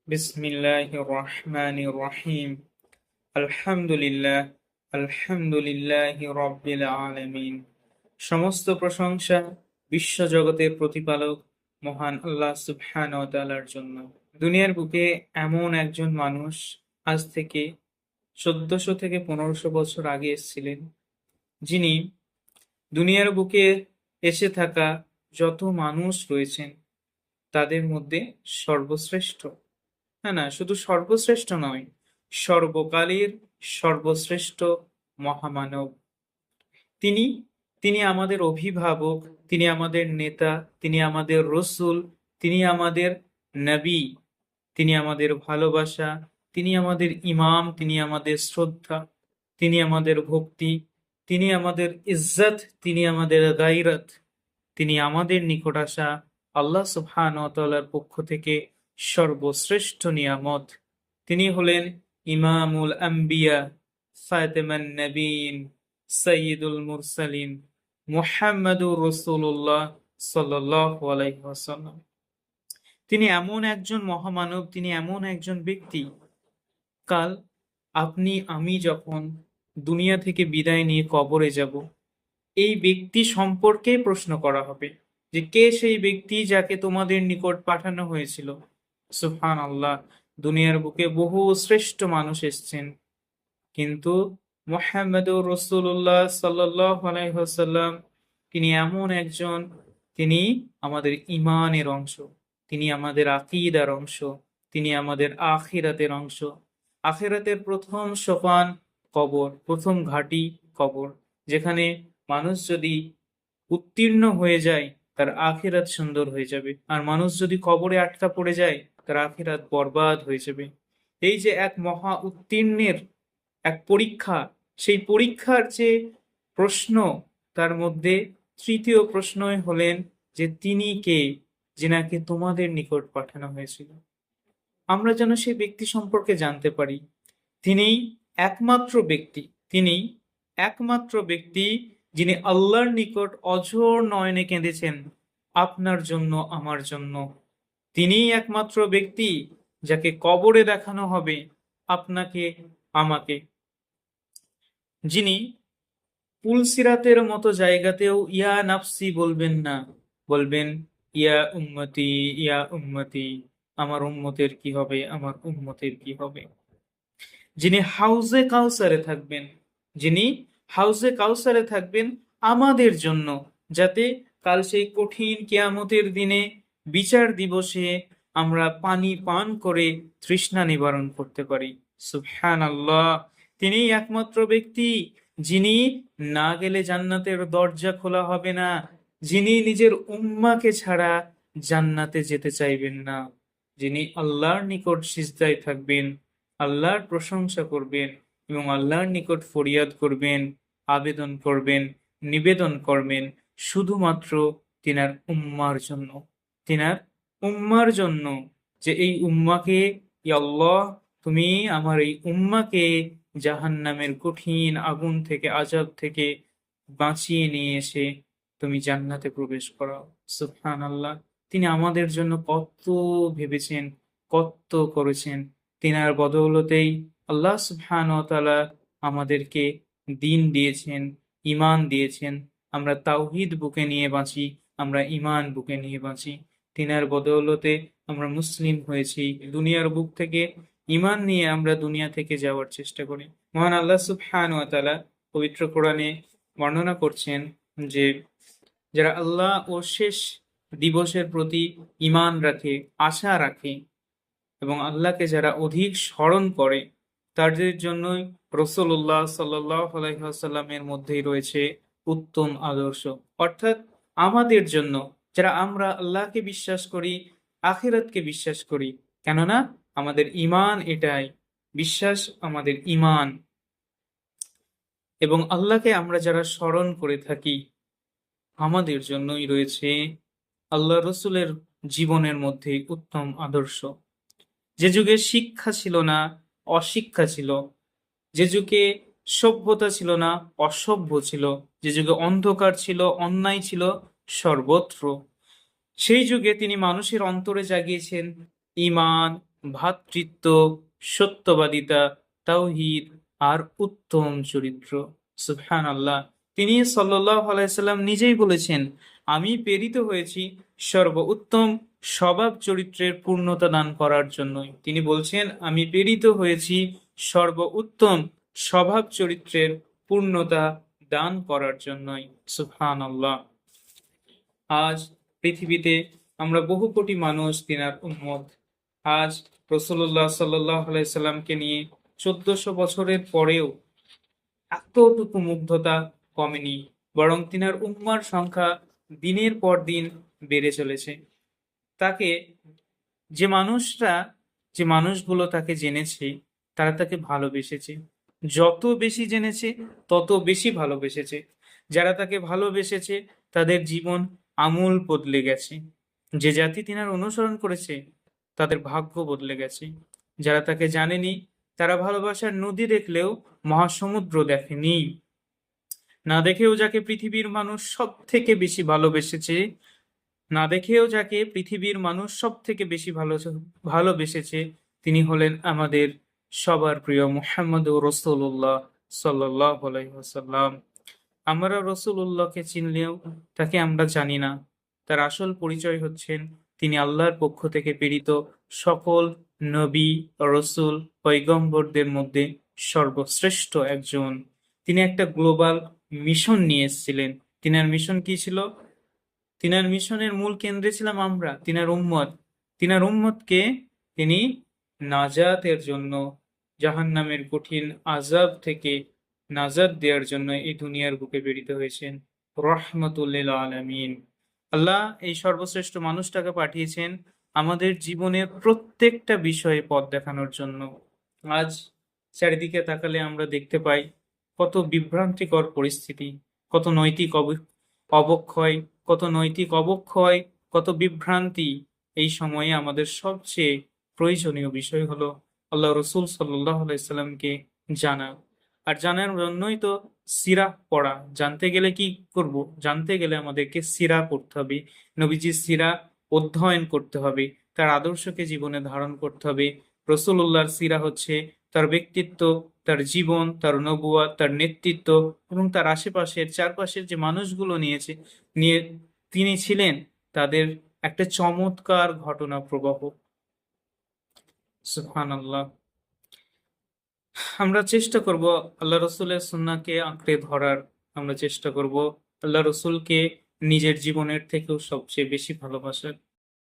বিসমিল্লাহির রহমানির রহিম। আলহামদুলিল্লাহ, আলহামদুলিল্লাহি রাব্বিল আলামিন। সমস্ত প্রশংসা বিশ্বজগতের প্রতিপালক মহান আল্লাহ সুবহানাহু ওয়া তাআলার জন্য। দুনিয়ার বুকে এমন একজন মানুষ আজ থেকে 1400 থেকে 1500 বছর আগে এসেছিলেন, যিনি দুনিয়ার বুকে এসে থাকা যত মানুষ রয়েছেন তাদের মধ্যে সর্বশ্রেষ্ঠ। না, না, শুধু সর্বশ্রেষ্ঠ নয়, সর্বকালের সর্বশ্রেষ্ঠ মহামানব। তিনি তিনি আমাদের অভিভাবক, তিনি আমাদের নেতা, তিনি আমাদের রসূল, তিনি আমাদের নবী, তিনি আমাদের ভালোবাসা, তিনি আমাদের ইমাম, তিনি আমাদের শ্রদ্ধা, তিনি আমাদের ভক্তি, তিনি আমাদের ইজ্জত, তিনি আমাদের গায়রত, তিনি আমাদের নিকট আসা আল্লাহ সুবহানাহু ওয়া তাআলার পক্ষ থেকে সর্বশ্রেষ্ঠ নিয়ামত। তিনি হলেন ইমামুল আম্বিয়া, ফাতেমান নবীন, সৈয়দুল মুরসালিন, মুহাম্মাদুর রাসূলুল্লাহ সাল্লাল্লাহু আলাইহি ওয়াসাল্লাম। তিনি এমন একজন মহামানব, তিনি এমন একজন ব্যক্তি, কাল আপনি আমি যখন দুনিয়া থেকে বিদায় নিয়ে কবরে যাব, এই ব্যক্তি সম্পর্কে প্রশ্ন করা হবে যে কে সেই ব্যক্তি যাকে তোমাদের নিকট পাঠানো হয়েছিল। সুবহানাল্লাহ, দুনিয়ার বুকে বহু শ্রেষ্ঠ মানুষ এসেছেন, কিন্তু মুহাম্মাদুর রাসূলুল্লাহ সাল্লাল্লাহু আলাইহি ওয়াসাল্লাম তিনি এমন একজন, তিনি আমাদের ঈমানের অংশ, তিনি আমাদের আকীদার অংশ, তিনি আমাদের আখিরাতের অংশ। আখিরাতের প্রথম সোপান কবর, প্রথম ঘাঁটি কবর, যেখানে মানুষ যদি উত্তীর্ণ হয়ে যায় তার আখিরাত সুন্দর হয়ে যাবে, আর মানুষ যদি কবরে আটকা পড়ে যায় তার আখিরাত বরবাদ হয়ে যাবে। এই যে এক মহা উত্তীর্ণের এক পরীক্ষা, সেই পরীক্ষার যে প্রশ্ন, তার মধ্যে তৃতীয় প্রশ্নই হলেন যে তিনি কে, যিনাকে তোমাদের নিকট পাঠানো হয়েছিল। আমরা যেন সেই ব্যক্তি সম্পর্কে জানতে পারি। তিনি একমাত্র ব্যক্তি, তিনি একমাত্র ব্যক্তি যিনি আল্লাহর নিকট অঝোর নয়নে কেঁদেছেন আপনার জন্য, আমার জন্য। তিনিই একমাত্র ব্যক্তি যাকে কবরে দেখানো হবে, আপনাকে, আমাকে, যিনি পুলসিরাতের মতো জায়গাতেও ইয়া নাফসি বলবেন না, বলবেন ইয়া উম্মতি, ইয়া উম্মতি, আমার উম্মতের কি হবে, আমার উম্মতের কি হবে। যিনি হাউজে কাউসারে থাকবেন, যিনি হাউজে কাউসারে থাকবেন আমাদের জন্য, যাতে কাল সেই কঠিন কিয়ামতের দিনে, বিচার দিবসে আমরা পানি পান করে তৃষ্ণা নিবারণ করতে পারি। সুবহানাল্লাহ, তিনিই একমাত্র ব্যক্তি যিনি না গেলে জান্নাতের দরজা খোলা হবে না, যিনি নিজের উম্মাকে ছাড়া জান্নাতে যেতে চাইবেন না, যিনি আল্লাহর নিকট সিজদায় থাকবেন, আল্লাহর প্রশংসা করবেন এবং আল্লাহর নিকট ফরিয়াদ করবেন, আবেদন করবেন, নিবেদন করবেন শুধুমাত্র তিনার উম্মার জন্য, তিনার উম্মার জন্য, যে এই উম্মাকে, ইয়া আল্লাহ, তুমি আমার এই উম্মাকে জাহান্নামের কঠিন আগুন থেকে, আযাব থেকে বাঁচিয়ে নিয়ে এসে তুমি জান্নাতে প্রবেশ করাও। সুবহানাল্লাহ, তিনি আমাদের জন্য কত ভেবেছেন, কত করেছেন। তিনার বদৌলতেই আল্লাহ সুবহানাহু ওয়া তাআলা আমাদেরকে দিন দিয়েছেন, ঈমান দিয়েছেন। আমরা তাওহীদ বুকে নিয়ে বাঁচি, আমরা ঈমান বুকে নিয়ে বাঁচি। তিনার বদৌলতে আমরা মুসলিম হয়েছি। দুনিয়ার বুক থেকে ঈমান নিয়ে আমরা দুনিয়া থেকে যাওয়ার চেষ্টা করি। মহান আল্লাহ সুবহানাহু ওয়া তাআলা পবিত্র কোরআনে বর্ণনা করছেন যে যারা আল্লাহ ও শেষ দিবসের প্রতি ঈমান রাখে, আশা রাখে এবং আল্লাহকে যারা অধিক স্মরণ করে, তাদের জন্যই রাসূলুল্লাহ সাল্লাল্লাহু আলাইহি ওয়াসাল্লামের মধ্যেই রয়েছে উত্তম আদর্শ। অর্থাৎ আমাদের জন্য, যারা আমরা আল্লাহকে বিশ্বাস করি, আখিরাতকে বিশ্বাস করি, কেননা আমাদের ঈমান এটাই, বিশ্বাস আমাদের ঈমান, এবং আল্লাহকে আমরা যারা স্মরণ করে থাকি, আমাদের জন্যই রয়েছে আল্লাহ রসুলের জীবনের মধ্যে উত্তম আদর্শ। যে যুগে শিক্ষা ছিল না, অশিক্ষা ছিল, যে যুগে সভ্যতা ছিল না, অসভ্য ছিল, যে যুগে অন্ধকার ছিল, অন্যায় ছিল সর্বত্র, সেই যুগে তিনি মানুষের অন্তরে জাগিয়েছেন ঈমান, ভ্রাতৃত্ব, সত্যবাদিতা, তাওহীদ আর উত্তম চরিত্র। সুবহানাল্লাহ। তিনি সাল্লাল্লাহু আলাইহি সাল্লাম নিজেই বলেছেন, আমি প্রেরিত হয়েছি সর্বোত্তম স্বভাব চরিত্রের পূর্ণতা দান করার জন্যই। তিনি বলছেন, আমি প্রেরিত হয়েছি সর্বোত্তম স্বভাব চরিত্রের পূর্ণতা দান করার জন্যই। সুবহানাল্লাহ। আজ পৃথিবীতে আমরা বহু কোটি মানুষ তিনার উম্মত। আজ রাসূলুল্লাহ সাল্লাল্লাহু আলাইহি সাল্লামকে নিয়ে 1400 বছরের পরেও এতটুকু মুগ্ধতা কমেনি, বরং তিনার উম্মার সংখ্যা দিনের পর দিন বেড়ে চলেছে। তাকে যে মানুষরা যে মানুষগুলো তাকে জেনেছে তারা তাকে ভালোবেসেছে, যত বেশি জেনেছে তত বেশি ভালোবেসেছে। যারা তাকে ভালোবেসেছে তাদের জীবন আমূল বদলে গেছে। যে জাতি তিনার অনুসরণ করেছে তাদের ভাগ্য বদলে গেছে। যারা তাকে জানেনি তারা ভালোবাসার নদী দেখলেও মহাসমুদ্র দেখেনি। না দেখেও যাকে পৃথিবীর মানুষ সব থেকে বেশি ভালোবেসেছে, না দেখেও যাকে পৃথিবীর মানুষ সব থেকে বেশি ভালোবেসেছে, তিনি হলেন আমাদের সবার প্রিয় মুহাম্মদুর রাসূলুল্লাহ সাল্লাল্লাহু আলাইহি ওয়াসাল্লাম। আমরা রাসূলুল্লাহকে চিনলেও তাকে আমরা জানি না। তার আসল পরিচয় হচ্ছেন তিনি আল্লাহর পক্ষ থেকে প্রেরিত সকল নবী, রসূল, পয়গম্বরদের মধ্যে সর্বশ্রেষ্ঠ একজন। তিনি একটা গ্লোবাল মিশন নিয়ে এসেছিলেন। তিনার মিশন কি ছিল? তিনার মিশনের মূল কেন্দ্রে ছিলাম আমরা, তিনার উম্মত। তিনার উম্মতকে তিনি নাজাতের জন্য, জাহান্নামের কঠিন আযাব থেকে নাজাত দেওয়ার জন্য এই দুনিয়ার বুকে প্রেরিত হয়েছেন রাহমাতুল লিল আলামিন। আল্লাহ এই সর্বশ্রেষ্ঠ মানুষটাকে পাঠিয়েছেন আমাদের জীবনের প্রত্যেকটা বিষয়ে পথ দেখানোর জন্য। আজ চারিদিকে তাকালে আমরা দেখতে পাই কত বিভ্রান্তিকর পরিস্থিতি, কত নৈতিক অবক্ষয়, কত বিভ্রান্তি। এই সময়ে আমাদের সবচেয়ে প্রয়োজনীয় বিষয় হলো আল্লাহ রসুল সাল্লাল্লাহু আলাইহি সাল্লামকে জানা। আর জানার জন্যই তো সিরাহ পড়া। জানতে গেলে কি করব? জানতে গেলে আমাদেরকে সিরাহ পড়তে হবে, নবীজির সিরাহ অধ্যয়ন করতে হবে, তার আদর্শকে জীবনে ধারণ করতে হবে। রসূলুল্লাহর সিরাহ হচ্ছে তার ব্যক্তিত্ব, তার জীবন, তার নবুয়াত, তার নেতৃত্ব এবং তার আশেপাশের চারপাশের যে মানুষগুলো নিয়ে তিনি ছিলেন তাদের একটা চমৎকার ঘটনা প্রবাহ। সুবহানাল্লাহ। আমরা চেষ্টা করব আল্লাহ রসুলের সুন্নাহকে আঁকড়ে ধরার। আমরা চেষ্টা করব আল্লাহ রসুলকে নিজের জীবনের থেকেও সবচেয়ে বেশি ভালোবাসার।